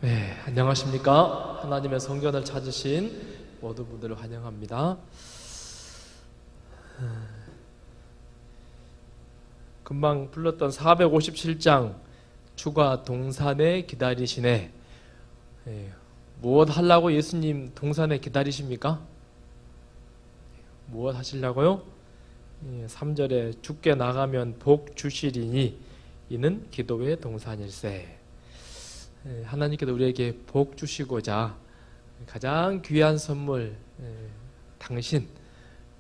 네, 안녕하십니까? 하나님의 성전을 찾으신 모든 분들을 환영합니다. 금방 불렀던 457장 주가 동산에 기다리시네. 무엇 하려고 예수님 동산에 기다리십니까? 무엇 하시려고요? 3절에 주께 나가면 복 주시리니 이는 기도의 동산일세. 하나님께서 우리에게 복 주시고자 가장 귀한 선물 당신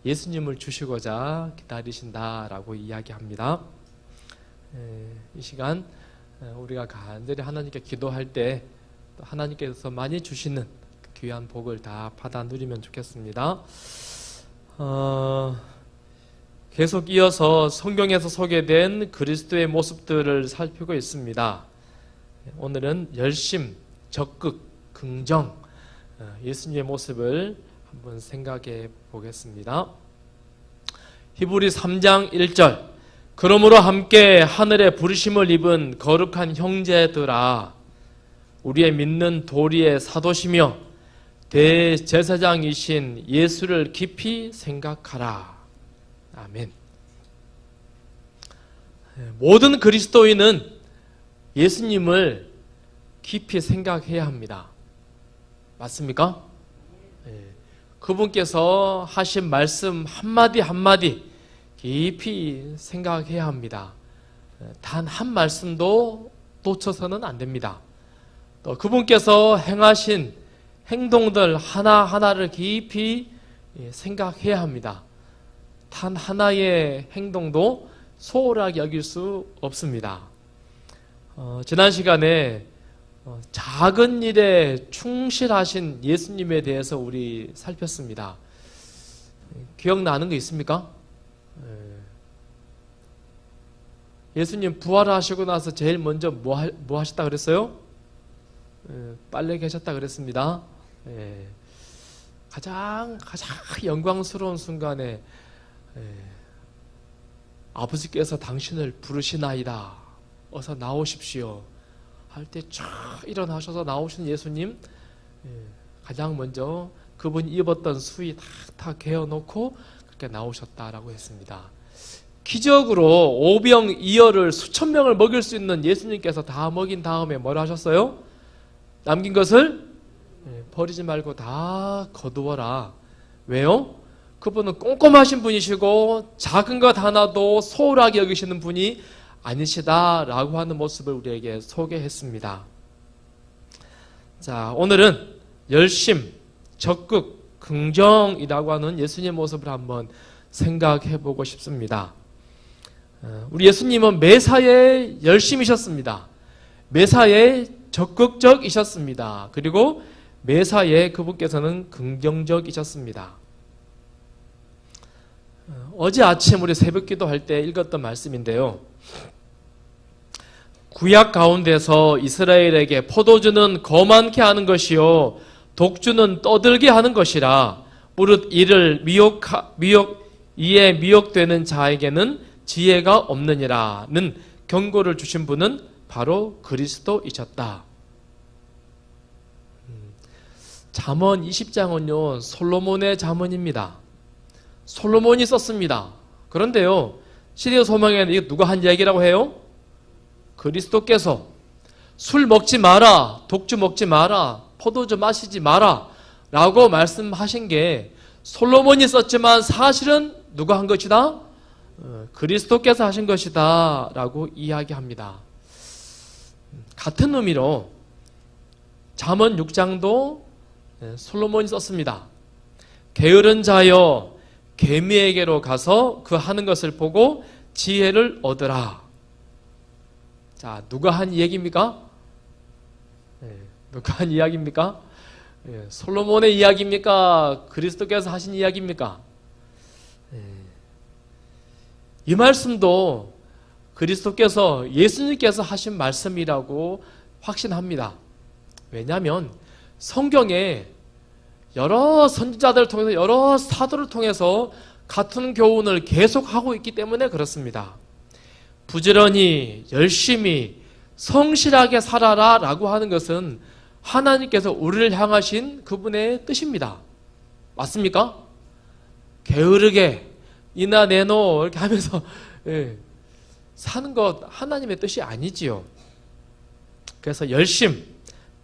예수님을 주시고자 기다리신다라고 이야기합니다. 이 시간 우리가 간절히 하나님께 기도할 때 하나님께서 많이 주시는 귀한 복을 다 받아 누리면 좋겠습니다. 계속 이어서 성경에서 소개된 그리스도의 모습들을 살피고 있습니다. 오늘은 열심, 적극, 긍정, 예수님의 모습을 한번 생각해 보겠습니다. 히브리 3장 1절, 그러므로 함께 하늘의 부르심을 입은 거룩한 형제들아, 우리의 믿는 도리의 사도시며 대제사장이신 예수를 깊이 생각하라. 아멘. 모든 그리스도인은 예수님을 깊이 생각해야 합니다. 맞습니까? 그분께서 하신 말씀 한마디 한마디 깊이 생각해야 합니다. 단 한 말씀도 놓쳐서는 안 됩니다. 또 그분께서 행하신 행동들 하나하나를 깊이 생각해야 합니다. 단 하나의 행동도 소홀하게 여길 수 없습니다. 지난 시간에 작은 일에 충실하신 예수님에 대해서 우리 살폈습니다. 기억나는 거 있습니까? 예수님 부활하시고 나서 제일 먼저 뭐 하셨다 그랬어요? 빨래 계셨다 그랬습니다. 가장 영광스러운 순간에 아버지께서 당신을 부르시나이다. 어서 나오십시오 할 때 쫙 일어나셔서 나오신 예수님, 가장 먼저 그분이 입었던 수의 다 개어놓고 그렇게 나오셨다라고 했습니다. 기적으로 오병이어를 수천 명을 먹일 수 있는 예수님께서 다 먹인 다음에 뭘 하셨어요? 남긴 것을 버리지 말고 다 거두어라. 왜요? 그분은 꼼꼼하신 분이시고 작은 것 하나도 소홀하게 여기시는 분이 아니시다라고 하는 모습을 우리에게 소개했습니다. 자, 오늘은 열심, 적극, 긍정이라고 하는 예수님의 모습을 한번 생각해 보고 싶습니다. 우리 예수님은 매사에 열심이셨습니다. 매사에 적극적이셨습니다. 그리고 매사에 그분께서는 긍정적이셨습니다. 어제 아침 우리 새벽 기도할 때 읽었던 말씀인데요. 구약 가운데서 이스라엘에게 포도주는 거만케 하는 것이요 독주는 떠들게 하는 것이라 무릇 이를 이에 미혹되는 자에게는 지혜가 없느니라는 경고를 주신 분은 바로 그리스도이셨다. 잠언 20장은요 솔로몬의 잠언입니다. 솔로몬이 썼습니다. 그런데요 시대의 소망에는 이게 누가 한 이야기라고 해요? 그리스도께서 술 먹지 마라, 독주 먹지 마라, 포도주 마시지 마라 라고 말씀하신 게 솔로몬이 썼지만 사실은 누가 한 것이다? 그리스도께서 하신 것이다 라고 이야기합니다. 같은 의미로 잠언 6장도 솔로몬이 썼습니다. 게으른 자여 개미에게로 가서 그 하는 것을 보고 지혜를 얻으라. 자, 누가 한 얘기입니까? 누가 한 이야기입니까? 솔로몬의 이야기입니까? 그리스도께서 하신 이야기입니까? 이 말씀도 그리스도께서 예수님께서 하신 말씀이라고 확신합니다. 왜냐하면 성경에 여러 선지자들을 통해서 여러 사도를 통해서 같은 교훈을 계속하고 있기 때문에 그렇습니다. 부지런히 열심히 성실하게 살아라 라고 하는 것은 하나님께서 우리를 향하신 그분의 뜻입니다. 맞습니까? 게으르게 이나 내노 이렇게 하면서 사는 것 하나님의 뜻이 아니지요. 그래서 열심,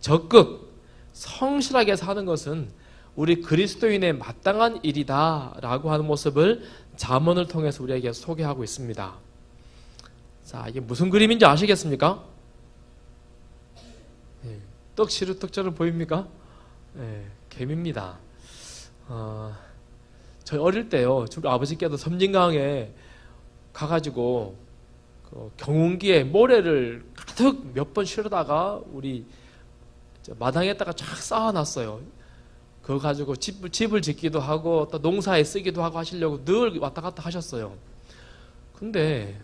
적극, 성실하게 사는 것은 우리 그리스도인의 마땅한 일이다 라고 하는 모습을 잠언을 통해서 우리에게 소개하고 있습니다. 자, 이게 무슨 그림인지 아시겠습니까? 떡시루떡처럼 보입니까? 개미입니다. 저희 어릴 때요, 우리 아버지께도 섬진강에 가가지고 경운기에 모래를 가득 몇 번 실어다가 우리 마당에다가 쫙 쌓아놨어요. 그거 가지고 집을 짓기도 하고 또 농사에 쓰기도 하고 하시려고 늘 왔다 갔다 하셨어요. 근데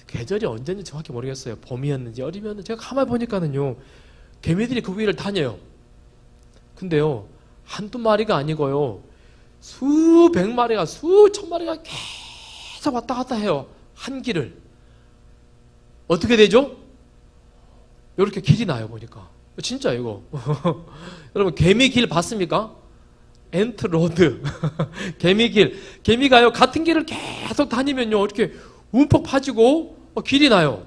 계절이 언제인지 정확히 모르겠어요. 봄이었는지 여름이었는지. 제가 가만히 보니까는요, 개미들이 그 위를 다녀요. 근데요, 한두 마리가 아니고요, 수백 마리가, 수천 마리가 계속 왔다 갔다 해요. 한 길을. 어떻게 되죠? 이렇게 길이 나요, 보니까. 진짜 이거. 여러분, 개미 길 봤습니까? 엔트 로드. 개미 길. 개미가요, 같은 길을 계속 다니면요, 이렇게 움푹 파지고 길이 나요.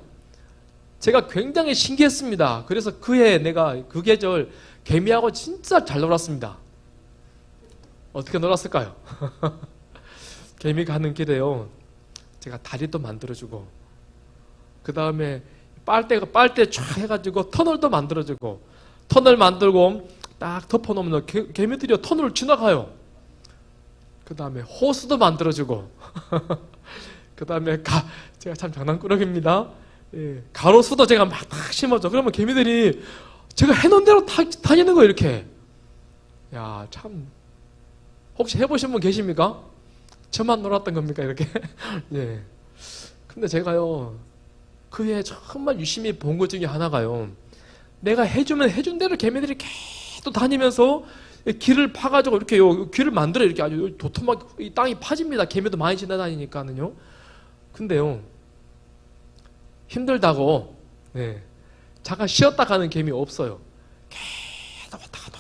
제가 굉장히 신기했습니다. 그래서 그해 내가 그 계절 개미하고 진짜 잘 놀았습니다. 어떻게 놀았을까요? 개미 가는 길에요, 제가 다리도 만들어주고, 그 다음에 빨대 쫙 해가지고 터널도 만들어주고, 터널 만들고 딱 덮어놓으면 개미들이 터널을 지나가요. 그 다음에 호수도 만들어주고, 그 다음에 제가 참 장난꾸러기입니다. 가로수도 제가 막 딱 심어줘. 그러면 개미들이 제가 해놓은 대로 다니는 거예요, 이렇게. 야, 참. 혹시 해보신 분 계십니까? 저만 놀았던 겁니까, 이렇게? 예. 근데 제가요, 그 해 정말 유심히 본 것 중에 하나가요, 내가 해주면 해준 대로 개미들이 계속 다니면서 길을 파가지고 이렇게 길을 만들어 이렇게 아주 도톰하게 이 땅이 파집니다. 개미도 많이 지나다니니까는요. 근데요, 힘들다고 잠깐 쉬었다 가는 개미 없어요. 계속 왔다 갔다.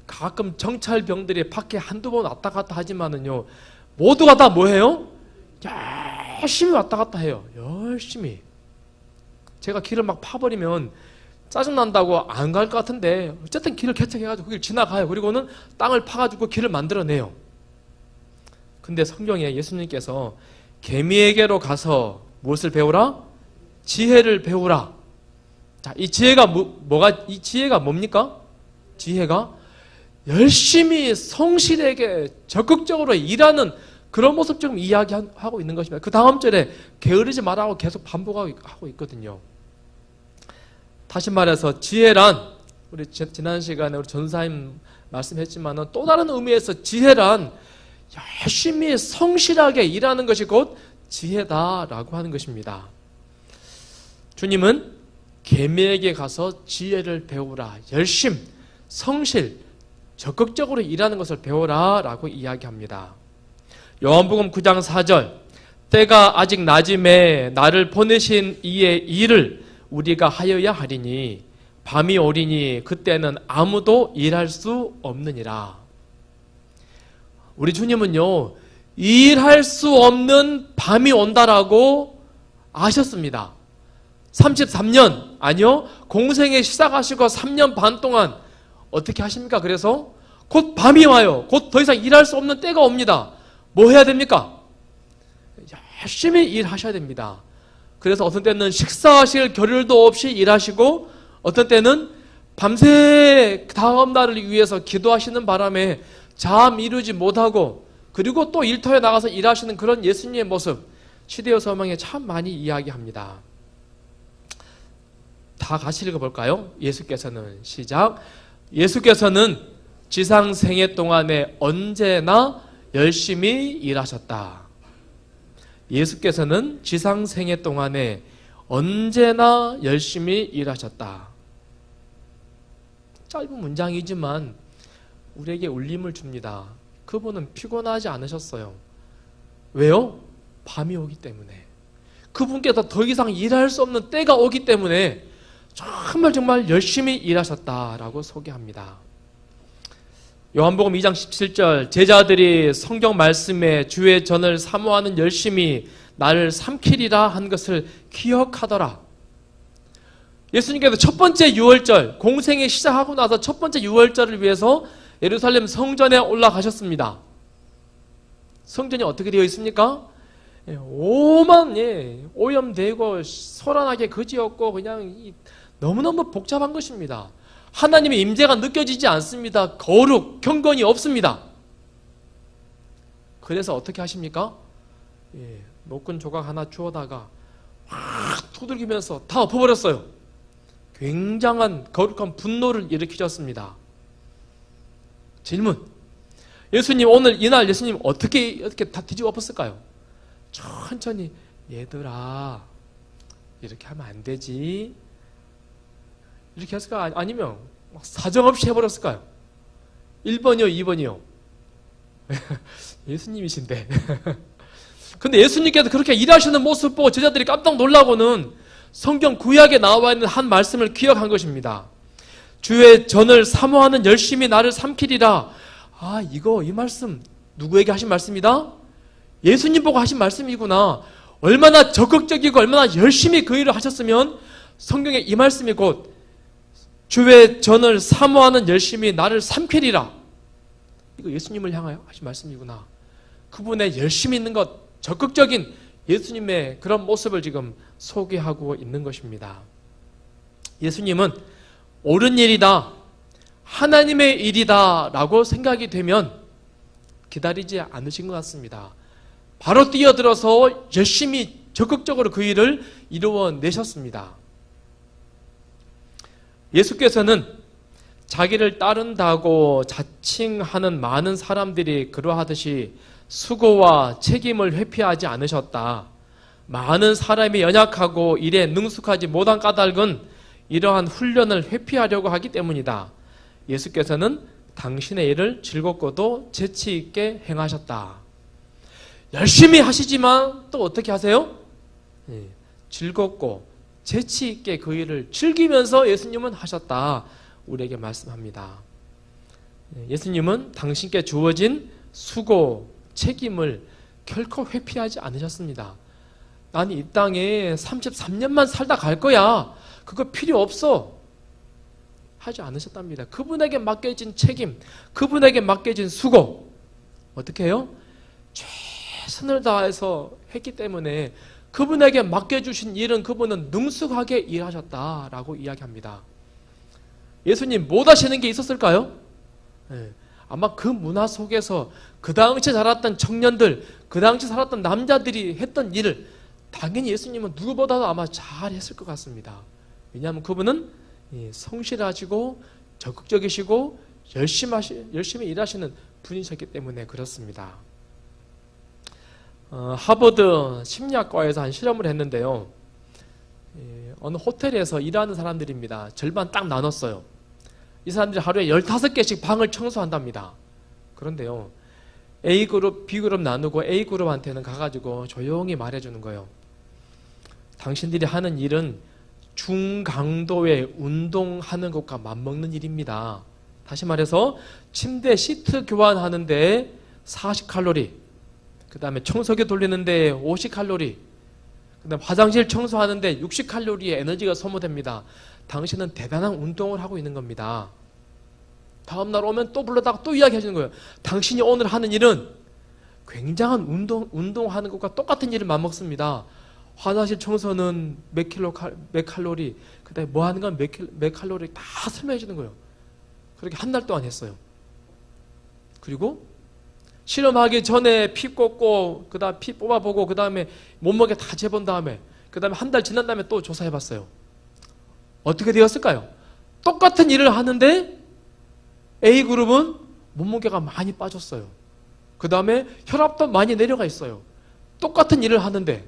가끔 정찰병들이 밖에 한두 번 왔다 갔다 하지만은요, 모두가 다 뭐해요? 열심히 왔다 갔다 해요. 열심히. 제가 길을 막 파버리면 짜증난다고 안 갈 것 같은데 어쨌든 길을 개척해가지고 그 길 지나가요. 그리고는 땅을 파가지고 길을 만들어내요. 근데 성경에 예수님께서 개미에게로 가서 무엇을 배우라? 지혜를 배우라. 자, 이 지혜가 이 지혜가 뭡니까? 지혜가 열심히 성실하게 적극적으로 일하는 그런 모습 좀 이야기하고 있는 것입니다. 그 다음 절에 게으르지 말라고 계속 반복하고 있거든요. 다시 말해서 지혜란, 우리 지난 시간에 우리 전사님 말씀했지만 또 다른 의미에서 지혜란 열심히 성실하게 일하는 것이 곧 지혜다라고 하는 것입니다. 주님은 개미에게 가서 지혜를 배우라, 열심, 성실, 적극적으로 일하는 것을 배우라 라고 이야기합니다. 요한복음 9장 4절, 때가 아직 낮음에 나를 보내신 이의 일을 우리가 하여야 하리니 밤이 오리니 그때는 아무도 일할 수 없느니라. 우리 주님은요, 일할 수 없는 밤이 온다라고 아셨습니다. 33년, 아니요, 공생에 시작하시고 3년 반 동안 어떻게 하십니까? 그래서 곧 밤이 와요. 곧 더 이상 일할 수 없는 때가 옵니다. 뭐 해야 됩니까? 열심히 일하셔야 됩니다. 그래서 어떤 때는 식사하실 겨를도 없이 일하시고, 어떤 때는 밤새 다음 날을 위해서 기도하시는 바람에 잠 이루지 못하고, 그리고 또 일터에 나가서 일하시는 그런 예수님의 모습, 시대의 소망에 참 많이 이야기합니다. 다 같이 읽어볼까요? 예수께서는, 시작. 예수께서는 지상 생애 동안에 언제나 열심히 일하셨다. 예수께서는 지상 생애 동안에 언제나 열심히 일하셨다. 짧은 문장이지만 우리에게 울림을 줍니다. 그분은 피곤하지 않으셨어요. 왜요? 밤이 오기 때문에. 그분께서 더 이상 일할 수 없는 때가 오기 때문에 정말 열심히 일하셨다라고 소개합니다. 요한복음 2장 17절 제자들이 성경 말씀에 주의 전을 사모하는 열심히 나를 삼키리라 한 것을 기억하더라. 예수님께서 첫 번째 유월절, 공생에 시작하고 나서 첫 번째 유월절을 위해서 예루살렘 성전에 올라가셨습니다. 성전이 어떻게 되어 있습니까? 오만 오염되고 소란하게 거지였고 그냥 너무너무 복잡한 것입니다. 하나님의 임재가 느껴지지 않습니다. 거룩, 경건이 없습니다. 그래서 어떻게 하십니까? 녹슨 조각 하나 주워다가 확 두들기면서 다 엎어버렸어요. 굉장한 거룩한 분노를 일으키셨습니다. 질문. 예수님 오늘 이날 예수님 어떻게 다 뒤집어 엎었을까요? 천천히 얘들아 이렇게 하면 안 되지 이렇게 했을까? 아니면 사정없이 해버렸을까요? 1번이요 2번이요? 예수님이신데 근데 예수님께서 그렇게 일하시는 모습 보고 제자들이 깜짝 놀라고는 성경 구약에 나와 있는 한 말씀을 기억한 것입니다. 주의 전을 사모하는 열심히 나를 삼키리라. 이 말씀 누구에게 하신 말씀이다? 예수님 보고 하신 말씀이구나. 얼마나 적극적이고 얼마나 열심히 그 일을 하셨으면 성경에 이 말씀이 곧 주의 전을 사모하는 열심히 나를 삼키리라. 이거 예수님을 향하여 하신 말씀이구나. 그분의 열심히 있는 것, 적극적인 예수님의 그런 모습을 지금 소개하고 있는 것입니다. 예수님은 옳은 일이다, 하나님의 일이다 라고 생각이 되면 기다리지 않으신 것 같습니다. 바로 뛰어들어서 열심히 적극적으로 그 일을 이루어내셨습니다. 예수께서는 자기를 따른다고 자칭하는 많은 사람들이 그러하듯이 수고와 책임을 회피하지 않으셨다. 많은 사람이 연약하고 일에 능숙하지 못한 까닭은 이러한 훈련을 회피하려고 하기 때문이다. 예수께서는 당신의 일을 즐겁고도 재치 있게 행하셨다. 열심히 하시지만 또 어떻게 하세요? 즐겁고 재치 있게 그 일을 즐기면서 예수님은 하셨다. 우리에게 말씀합니다. 예수님은 당신께 주어진 수고, 책임을 결코 회피하지 않으셨습니다. 나는 이 땅에 33년만 살다 갈 거야. 그거 필요 없어. 하지 않으셨답니다. 그분에게 맡겨진 책임, 그분에게 맡겨진 수고 어떻게 해요? 최선을 다해서 했기 때문에 그분에게 맡겨주신 일은 그분은 능숙하게 일하셨다라고 이야기합니다. 예수님 못 하시는 게 있었을까요? 아마 그 문화 속에서 그 당시 자랐던 청년들, 그 당시 살았던 남자들이 했던 일을 당연히 예수님은 누구보다도 아마 잘했을 것 같습니다. 왜냐하면 그분은 성실하시고 적극적이시고 열심히 일하시는 분이셨기 때문에 그렇습니다. 하버드 심리학과에서 한 실험을 했는데요. 어느 호텔에서 일하는 사람들입니다. 절반 딱 나눴어요. 이 사람들이 하루에 15개씩 방을 청소한답니다. 그런데요, A그룹, B그룹 나누고 A그룹한테는 가가지고 조용히 말해주는 거예요. 당신들이 하는 일은 중강도의 운동하는 것과 맞먹는 일입니다. 다시 말해서 침대 시트 교환하는데 40칼로리, 그 다음에 청소기 돌리는데 50칼로리, 그 다음에 화장실 청소하는데 60칼로리의 에너지가 소모됩니다. 당신은 대단한 운동을 하고 있는 겁니다. 다음날 오면 또 불러다가 또 이야기해 주는 거예요. 당신이 오늘 하는 일은 굉장한 운동하는 것과 똑같은 일을 맞먹습니다. 화장실 청소는 몇 칼로리, 그 다음에 뭐 하는 건 몇 칼로리 다 설명해 주는 거예요. 그렇게 한 달 동안 했어요. 그리고 실험하기 전에 피 꽂고, 그 다음 피 뽑아보고, 그 다음에 몸무게 다 재본 다음에, 그 다음에 한 달 지난 다음에 또 조사해 봤어요. 어떻게 되었을까요? 똑같은 일을 하는데 A그룹은 몸무게가 많이 빠졌어요. 그 다음에 혈압도 많이 내려가 있어요. 똑같은 일을 하는데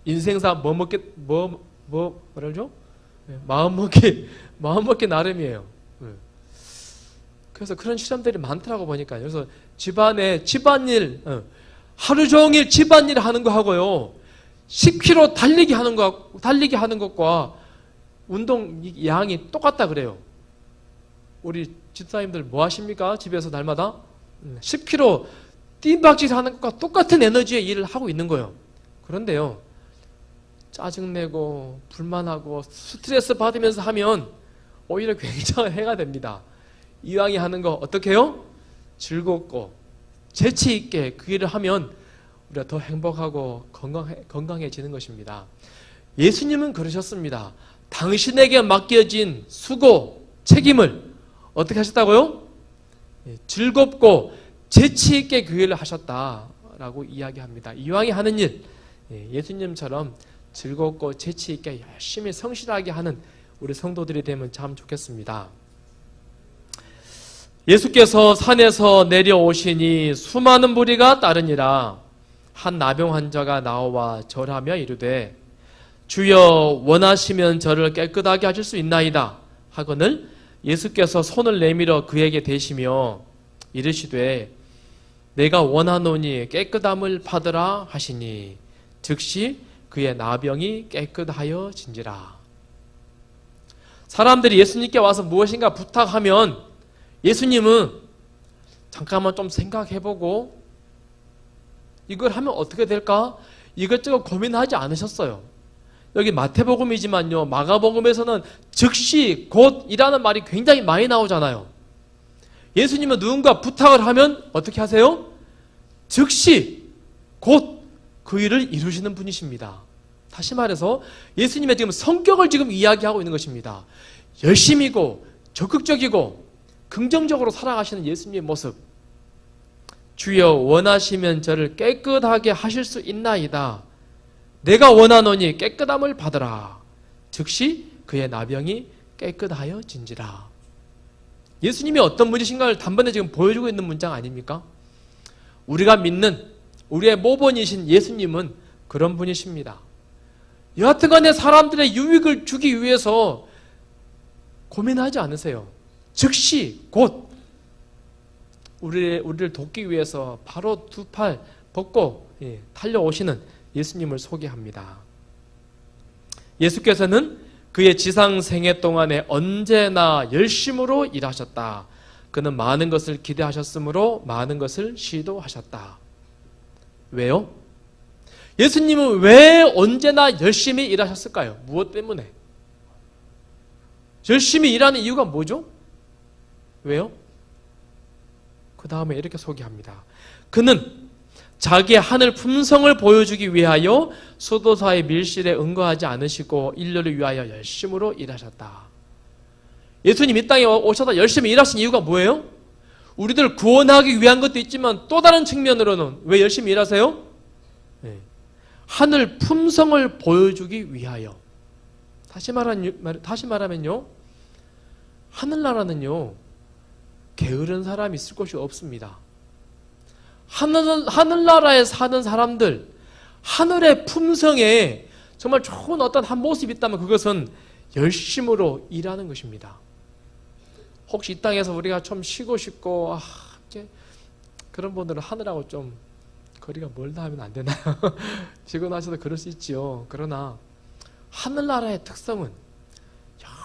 인생사 뭐라죠? 마음먹기 나름이에요. 그래서 그런 실험들이 많더라고 보니까. 그래서 집안일, 하루 종일 집안일 하는 거 하고요. 10km 달리기 하는 것과 운동 양이 똑같다 그래요. 우리 집사님들 뭐 하십니까? 집에서 날마다 10km 뜀박질 하는 것과 똑같은 에너지의 일을 하고 있는 거예요. 그런데요, 짜증내고 불만하고 스트레스 받으면서 하면 오히려 굉장한 해가 됩니다. 이왕에 하는 거 어떻게 해요? 즐겁고 재치 있게 그 일을 하면 우리가 더 행복하고 건강해지는 것입니다. 예수님은 그러셨습니다. 당신에게 맡겨진 수고, 책임을 어떻게 하셨다고요? 즐겁고 재치 있게 그 일을 하셨다라고 이야기합니다. 이왕에 하는 일, 예수님처럼 즐겁고 재치 있게 열심히 성실하게 하는 우리 성도들이 되면 참 좋겠습니다. 예수께서 산에서 내려오시니 수많은 무리가 따르니라. 한 나병 환자가 나와 절하며 이르되 주여 원하시면 저를 깨끗하게 하실 수 있나이다 하거늘 예수께서 손을 내밀어 그에게 대시며 이르시되 내가 원하노니 깨끗함을 받으라 하시니 즉시 그의 나병이 깨끗하여진지라. 사람들이 예수님께 와서 무엇인가 부탁하면 예수님은 잠깐만 좀 생각해보고 이걸 하면 어떻게 될까? 이것저것 고민하지 않으셨어요. 여기 마태복음이지만요, 마가복음에서는 즉시 곧이라는 말이 굉장히 많이 나오잖아요. 예수님은 누군가 부탁을 하면 어떻게 하세요? 즉시 곧 그 일을 이루시는 분이십니다. 다시 말해서 예수님의 지금 성격을 지금 이야기하고 있는 것입니다. 열심이고 적극적이고 긍정적으로 살아가시는 예수님의 모습. 주여 원하시면 저를 깨끗하게 하실 수 있나이다. 내가 원하노니 깨끗함을 받으라. 즉시 그의 나병이 깨끗하여진지라. 예수님이 어떤 분이신가를 단번에 지금 보여주고 있는 문장 아닙니까? 우리가 믿는 우리의 모본이신 예수님은 그런 분이십니다. 여하튼간에 사람들의 유익을 주기 위해서 고민하지 않으세요. 즉시 곧 우리를 돕기 위해서 바로 두 팔 벗고 달려오시는 예수님을 소개합니다. 예수께서는 그의 지상 생애 동안에 언제나 열심으로 일하셨다. 그는 많은 것을 기대하셨으므로 많은 것을 시도하셨다. 왜요? 예수님은 왜 언제나 열심히 일하셨을까요? 무엇 때문에? 열심히 일하는 이유가 뭐죠? 왜요? 그 다음에 이렇게 소개합니다. 그는 자기의 하늘 품성을 보여주기 위하여 수도사의 밀실에 응거하지 않으시고 인류를 위하여 열심으로 일하셨다. 예수님 이 땅에 오셔서 열심히 일하신 이유가 뭐예요? 우리들 구원하기 위한 것도 있지만 또 다른 측면으로는 왜 열심히 일하세요? 하늘 품성을 보여주기 위하여. 다시 말하면요, 하늘나라는요 게으른 사람이 있을 곳이 없습니다. 하늘나라에 사는 사람들, 하늘의 품성에 정말 좋은 어떤 한 모습이 있다면 그것은 열심으로 일하는 것입니다. 혹시 이 땅에서 우리가 좀 쉬고 싶고 그런 분들은 하늘하고 좀 거리가 멀다 하면 안 되나요? 지금 하셔도 그럴 수 있지요. 그러나 하늘나라의 특성은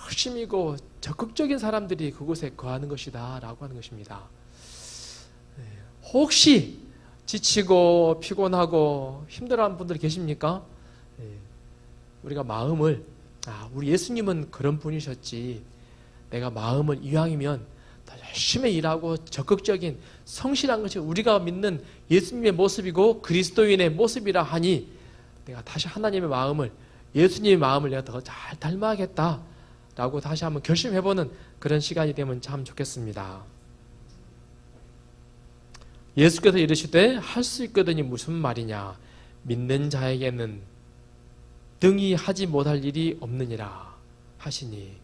열심이고 적극적인 사람들이 그곳에 거하는 것이다 라고 하는 것입니다. 혹시 지치고 피곤하고 힘들어하는 분들 계십니까? 우리가 마음을 우리 예수님은 그런 분이셨지, 내가 마음을 이왕이면 더 열심히 일하고 적극적인 성실한 것이 우리가 믿는 예수님의 모습이고 그리스도인의 모습이라 하니 내가 다시 하나님의 마음을, 예수님의 마음을 내가 더 잘 닮아야겠다 라고 다시 한번 결심해보는 그런 시간이 되면 참 좋겠습니다. 예수께서 이르시되 할 수 있거든이 무슨 말이냐, 믿는 자에게는 등이 하지 못할 일이 없느니라 하시니,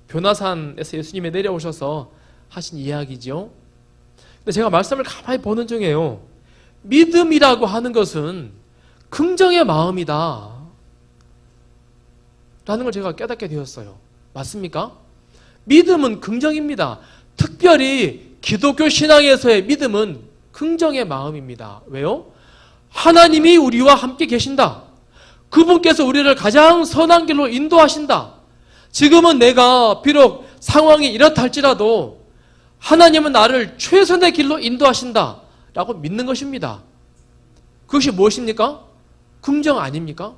변화산에서 예수님이 내려오셔서 하신 이야기죠. 근데 제가 말씀을 가만히 보는 중에요, 믿음이라고 하는 것은 긍정의 마음이다 라는 걸 제가 깨닫게 되었어요. 맞습니까? 믿음은 긍정입니다. 특별히 기독교 신앙에서의 믿음은 긍정의 마음입니다. 왜요? 하나님이 우리와 함께 계신다. 그분께서 우리를 가장 선한 길로 인도하신다. 지금은 내가 비록 상황이 이렇다 할지라도 하나님은 나를 최선의 길로 인도하신다 라고 믿는 것입니다. 그것이 무엇입니까? 긍정 아닙니까?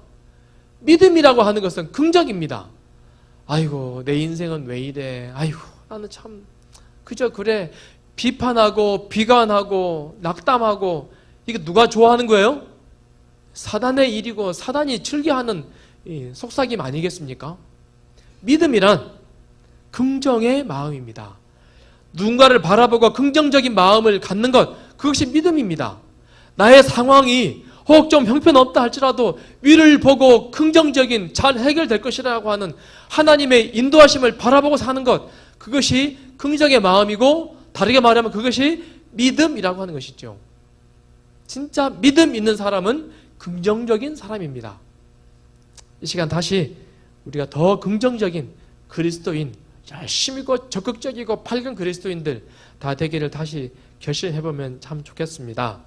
믿음이라고 하는 것은 긍정입니다. 아이고 내 인생은 왜 이래, 아이고 나는 참 그저 그래, 비판하고 비관하고 낙담하고, 이게 누가 좋아하는 거예요? 사단의 일이고 사단이 즐겨하는 속삭임 아니겠습니까? 믿음이란 긍정의 마음입니다. 누군가를 바라보고 긍정적인 마음을 갖는 것, 그것이 믿음입니다. 나의 상황이 혹 좀 형편없다 할지라도 위를 보고 긍정적인, 잘 해결될 것이라고 하는 하나님의 인도하심을 바라보고 사는 것, 그것이 긍정의 마음이고, 다르게 말하면 그것이 믿음이라고 하는 것이죠. 진짜 믿음 있는 사람은 긍정적인 사람입니다. 이 시간 다시 우리가 더 긍정적인 그리스도인, 열심히고 적극적이고 밝은 그리스도인들 다 되기를 다시 결심해보면 참 좋겠습니다.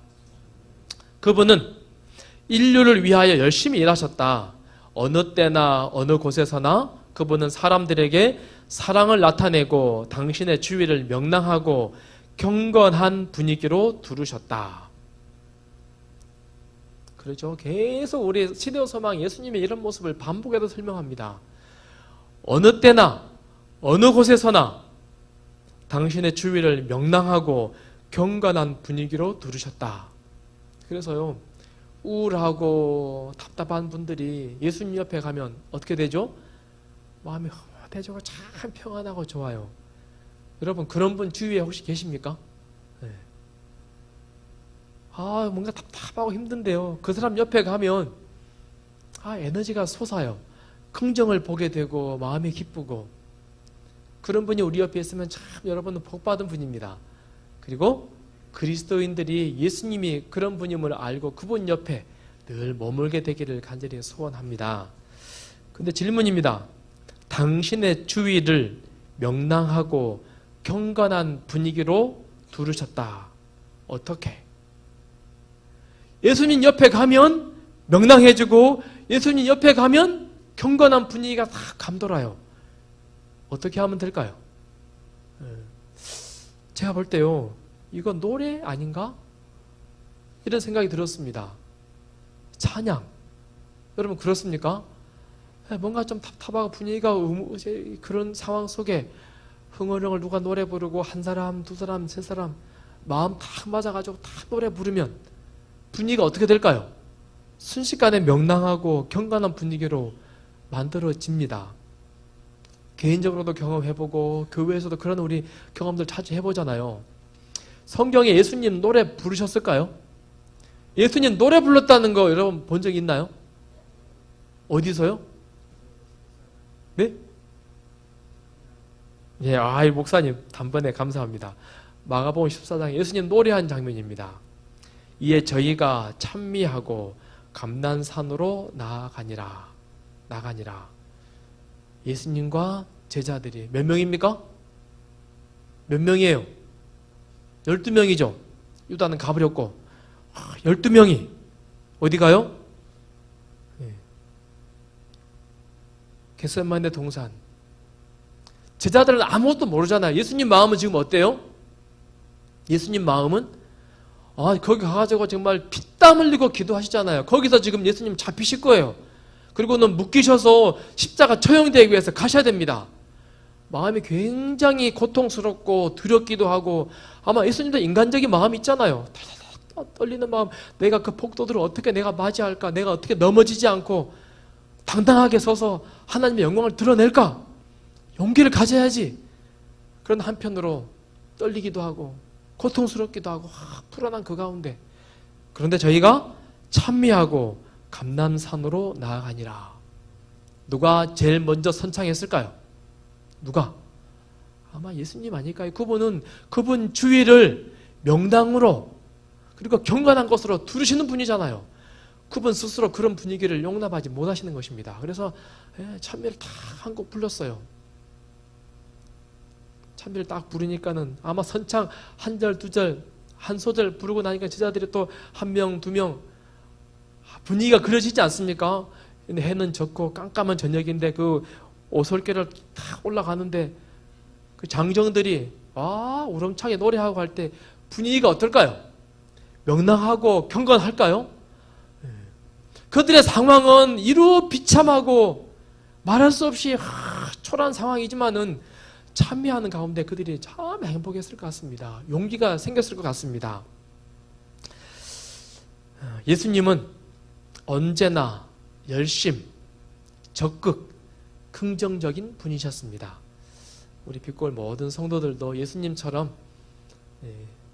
그분은 인류를 위하여 열심히 일하셨다. 어느 때나 어느 곳에서나 그분은 사람들에게 사랑을 나타내고 당신의 주위를 명랑하고 경건한 분위기로 두르셨다. 그렇죠. 계속 우리 시대의 소망 예수님의 이런 모습을 반복해서 설명합니다. 어느 때나 어느 곳에서나 당신의 주위를 명랑하고 경건한 분위기로 두르셨다. 그래서요, 우울하고 답답한 분들이 예수님 옆에 가면 어떻게 되죠? 마음이 흐뭇해지고 참 평안하고 좋아요. 여러분 그런 분 주위에 혹시 계십니까? 네. 뭔가 답답하고 힘든데요, 그 사람 옆에 가면 에너지가 솟아요. 긍정을 보게 되고 마음이 기쁘고, 그런 분이 우리 옆에 있으면 참 여러분은 복받은 분입니다. 그리고 그리스도인들이 예수님이 그런 분임을 알고 그분 옆에 늘 머물게 되기를 간절히 소원합니다. 근데 질문입니다. 당신의 주위를 명랑하고 경건한 분위기로 두르셨다. 어떻게? 예수님 옆에 가면 명랑해지고 예수님 옆에 가면 경건한 분위기가 다 감돌아요. 어떻게 하면 될까요? 제가 볼 때요, 이건 노래 아닌가? 이런 생각이 들었습니다. 찬양. 여러분 그렇습니까? 뭔가 좀 답답하고 분위기가 그런 상황 속에 흥얼흥얼 누가 노래 부르고 한 사람, 두 사람, 세 사람 마음 딱 맞아가지고 딱 노래 부르면 분위기가 어떻게 될까요? 순식간에 명랑하고 경건한 분위기로 만들어집니다. 개인적으로도 경험해보고 교회에서도 그런 우리 경험들 자주 해보잖아요. 성경에 예수님 노래 부르셨을까요? 예수님 노래 불렀다는 거 여러분 본 적 있나요? 어디서요? 네? 예, 목사님 단번에 감사합니다. 마가복음 14장 예수님 노래한 장면입니다. 이에 저희가 찬미하고 감난산으로 나가니라. 예수님과 제자들이 몇 명입니까? 몇 명이에요? 12명이죠. 유다는 가버렸고 12명이 어디 가요? 겟세마네 동산. 제자들은 아무것도 모르잖아요. 예수님 마음은 지금 어때요? 예수님 마음은 거기 가가지고 정말 피땀 흘리고 기도하시잖아요. 거기서 지금 예수님 잡히실 거예요. 그리고는 묶이셔서 십자가 처형되기 위해서 가셔야 됩니다. 마음이 굉장히 고통스럽고 두렵기도 하고, 아마 예수님도 인간적인 마음이 있잖아요. 떨리는 마음, 내가 그 폭도들을 어떻게 내가 맞이할까, 내가 어떻게 넘어지지 않고 당당하게 서서 하나님의 영광을 드러낼까, 용기를 가져야지. 그런 한편으로 떨리기도 하고 고통스럽기도 하고 불안한 그 가운데, 그런데 저희가 찬미하고 감람산으로 나아가니라. 누가 제일 먼저 선창했을까요? 누가? 아마 예수님 아닐까요? 그분은 그분 주위를 명당으로 그리고 경건한 것으로 두르시는 분이잖아요. 그분 스스로 그런 분위기를 용납하지 못하시는 것입니다. 그래서 찬미를 딱 한 곡 불렀어요. 찬미를 딱 부르니까는 아마 선창 한 절, 두 절, 한 소절 부르고 나니까 제자들이 또 한 명, 두 명, 분위기가 그려지지 않습니까? 근데 해는 졌고 깜깜한 저녁인데 그 오솔길을 탁 올라가는데 그 장정들이 우렁차게 노래하고 할 때 분위기가 어떨까요? 명랑하고 경건할까요? 그들의 상황은 이루 비참하고 말할 수 없이 초라한 상황이지만은 참여하는 가운데 그들이 참 행복했을 것 같습니다. 용기가 생겼을 것 같습니다. 예수님은 언제나 열심, 적극, 긍정적인 분이셨습니다. 우리 빛골 모든 성도들도 예수님처럼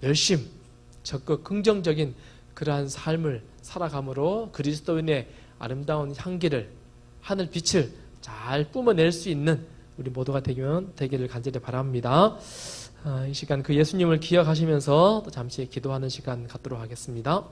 열심, 적극, 긍정적인 그러한 삶을 살아감으로 그리스도인의 아름다운 향기를, 하늘 빛을 잘 뿜어낼 수 있는 우리 모두가 되기를 간절히 바랍니다. 이 시간 그 예수님을 기억하시면서 또 잠시 기도하는 시간 갖도록 하겠습니다.